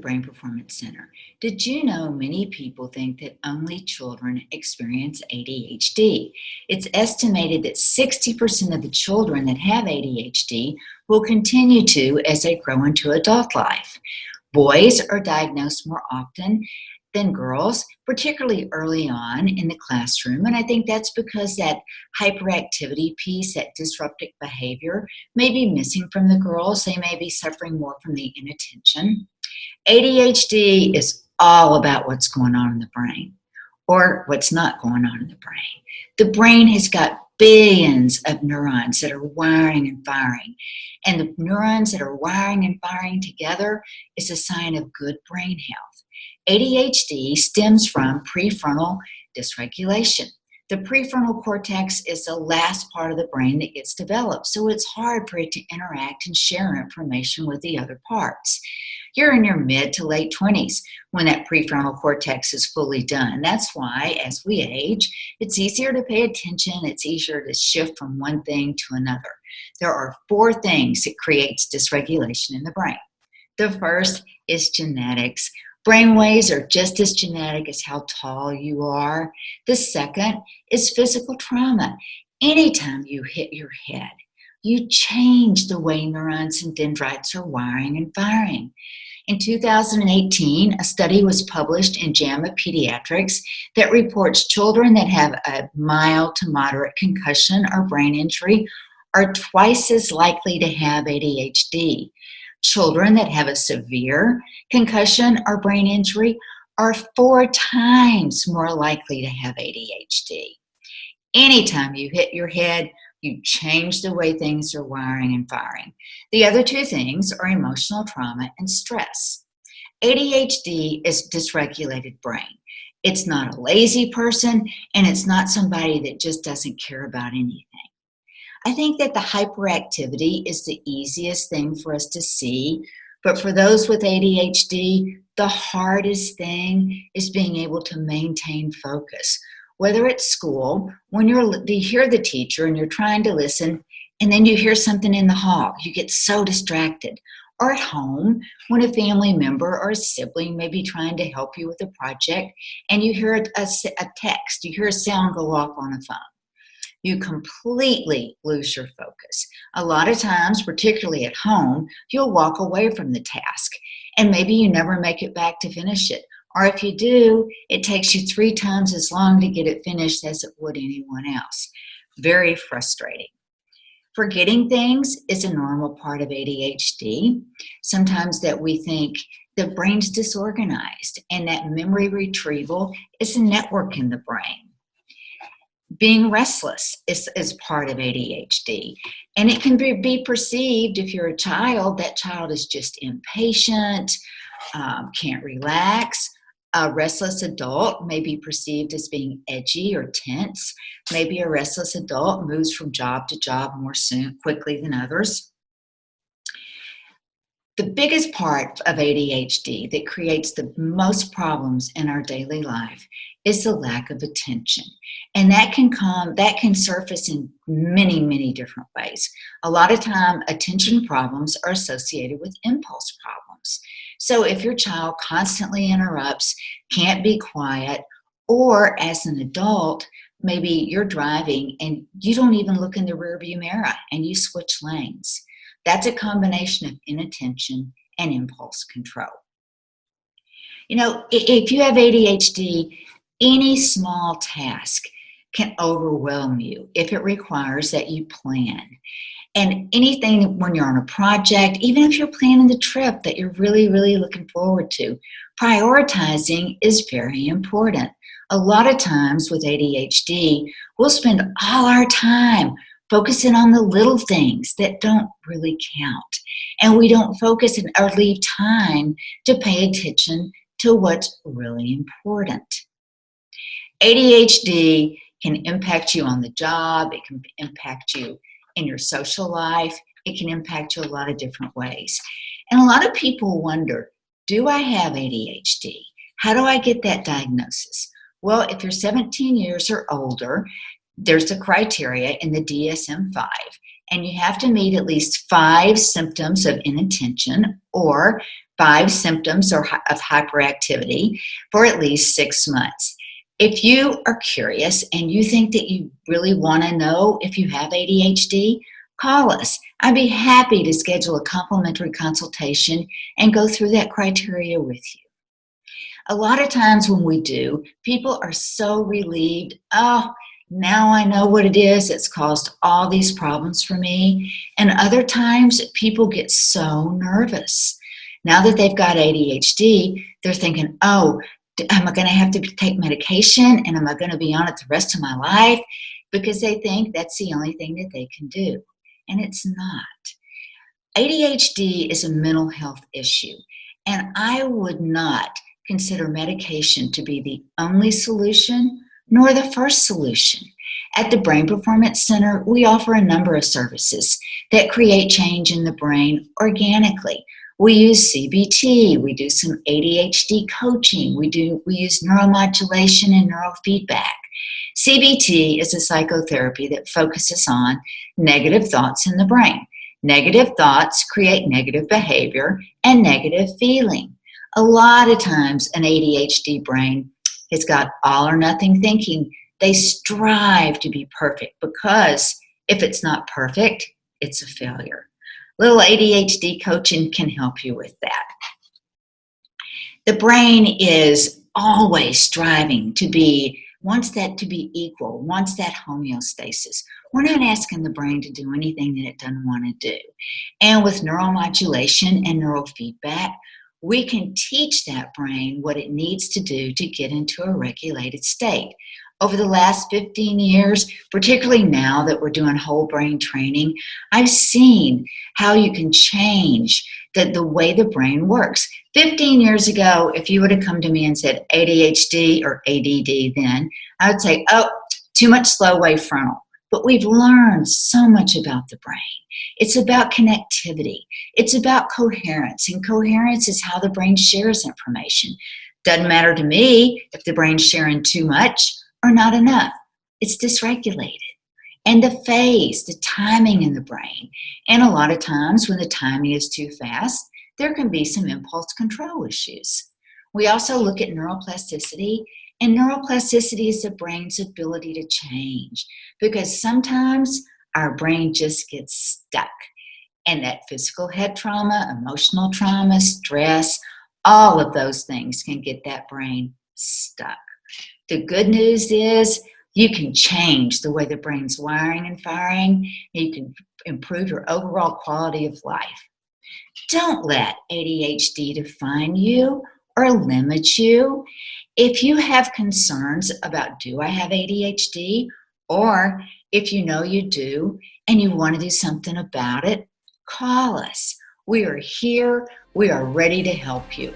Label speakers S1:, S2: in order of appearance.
S1: Brain Performance Center. Did you know many people think that only children experience ADHD? It's estimated that 60% of the children that have ADHD will continue to as they grow into adult life. Boys are diagnosed more often than girls, particularly early on in the classroom. And I think that's because that hyperactivity piece, that disruptive behavior, may be missing from the girls. They may be suffering more from the inattention. ADHD is all about what's going on in the brain or what's not going on in the brain. The brain has got billions of neurons that are wiring and firing. And the neurons that are wiring and firing together is a sign of good brain health. ADHD stems from prefrontal dysregulation. The prefrontal cortex is the last part of the brain that gets developed, so it's hard for it to interact and share information with the other parts. You're in your mid to late 20s when that prefrontal cortex is fully done. That's why, as we age, it's easier to pay attention, it's easier to shift from one thing to another. There are 4 things that creates dysregulation in the brain. The first is genetics. Brain waves are just as genetic as how tall you are. The second is physical trauma. Anytime you hit your head, you change the way neurons and dendrites are wiring and firing. In 2018, a study was published in JAMA Pediatrics that reports children that have a mild to moderate concussion or brain injury are twice as likely to have ADHD. Children that have a severe concussion or brain injury are 4 times more likely to have ADHD. Anytime you hit your head, you change the way things are wiring and firing. The other 2 things are emotional trauma and stress. ADHD is dysregulated brain. It's not a lazy person, and it's not somebody that just doesn't care about anything. I think that the hyperactivity is the easiest thing for us to see, but for those with ADHD, the hardest thing is being able to maintain focus. Whether at school, when you hear the teacher and you're trying to listen, and then you hear something in the hall, you get so distracted. Or at home, when a family member or a sibling may be trying to help you with a project, and you hear a text, you hear a sound go off on a phone. You completely lose your focus. A lot of times, particularly at home, you'll walk away from the task and maybe you never make it back to finish it. Or if you do, it takes you 3 times as long to get it finished as it would anyone else. Very frustrating. Forgetting things is a normal part of ADHD. Sometimes that we think the brain's disorganized and that memory retrieval is a network in the brain. Being restless is part of ADHD. And it can be perceived, if you're a child, that child is just impatient, can't relax. A restless adult may be perceived as being edgy or tense. Maybe a restless adult moves from job to job more quickly than others. The biggest part of ADHD that creates the most problems in our daily life is the lack of attention. And that can surface in many, many different ways. A lot of time, attention problems are associated with impulse problems. So if your child constantly interrupts, can't be quiet, or as an adult, maybe you're driving and you don't even look in the rearview mirror and you switch lanes. That's a combination of inattention and impulse control. You know, if you have ADHD, any small task can overwhelm you if it requires that you plan. And anything when you're on a project, even if you're planning the trip that you're really, really looking forward to, prioritizing is very important. A lot of times with ADHD, we'll spend all our time focusing on the little things that don't really count. And we don't focus or leave time to pay attention to what's really important. ADHD can impact you on the job. It can impact you in your social life. It can impact you a lot of different ways. And a lot of people wonder, do I have ADHD? How do I get that diagnosis? Well, if you're 17 years or older, there's a criteria in the DSM-5, and you have to meet at least 5 symptoms of inattention or 5 symptoms of hyperactivity for at least 6 months. If you are curious and you think that you really want to know if you have ADHD, call us. I'd be happy to schedule a complimentary consultation and go through that criteria with you. A lot of times when we do, people are so relieved. Oh, now I know what it is. It's caused all these problems for me. And other times people get so nervous. Now that they've got ADHD, they're thinking, oh, am I going to have to take medication and am I going to be on it the rest of my life? Because they think that's the only thing that they can do. And it's not. ADHD is a mental health issue, and I would not consider medication to be the only solution nor the first solution. At the Brain Performance Center, we offer a number of services that create change in the brain organically. We use CBT, we do some ADHD coaching, we use neuromodulation and neurofeedback. CBT is a psychotherapy that focuses on negative thoughts in the brain. Negative thoughts create negative behavior and negative feeling. A lot of times an ADHD brain has got all or nothing thinking. They strive to be perfect because if it's not perfect, it's a failure. Little ADHD coaching can help you with that. The brain is always striving to be, wants that to be equal, wants that homeostasis. We're not asking the brain to do anything that it doesn't want to do. And with neuromodulation and neurofeedback, we can teach that brain what it needs to do to get into a regulated state. Over the last 15 years, particularly now that we're doing whole brain training, I've seen how you can change the way the brain works. 15 years ago, if you would have come to me and said ADHD or ADD then, I would say, oh, too much slow wave frontal. But we've learned so much about the brain. It's about connectivity. It's about coherence. And coherence is how the brain shares information. Doesn't matter to me if the brain's sharing too much or not enough. It's dysregulated. And the phase, the timing in the brain. And a lot of times when the timing is too fast, there can be some impulse control issues. We also look at neuroplasticity, and neuroplasticity is the brain's ability to change because sometimes our brain just gets stuck. And that physical head trauma, emotional trauma, stress, all of those things can get that brain stuck. The good news is you can change the way the brain's wiring and firing. You can improve your overall quality of life. Don't let ADHD define you or limit you. If you have concerns about do I have ADHD, or if you know you do and you want to do something about it, call us. We are here. We are ready to help you.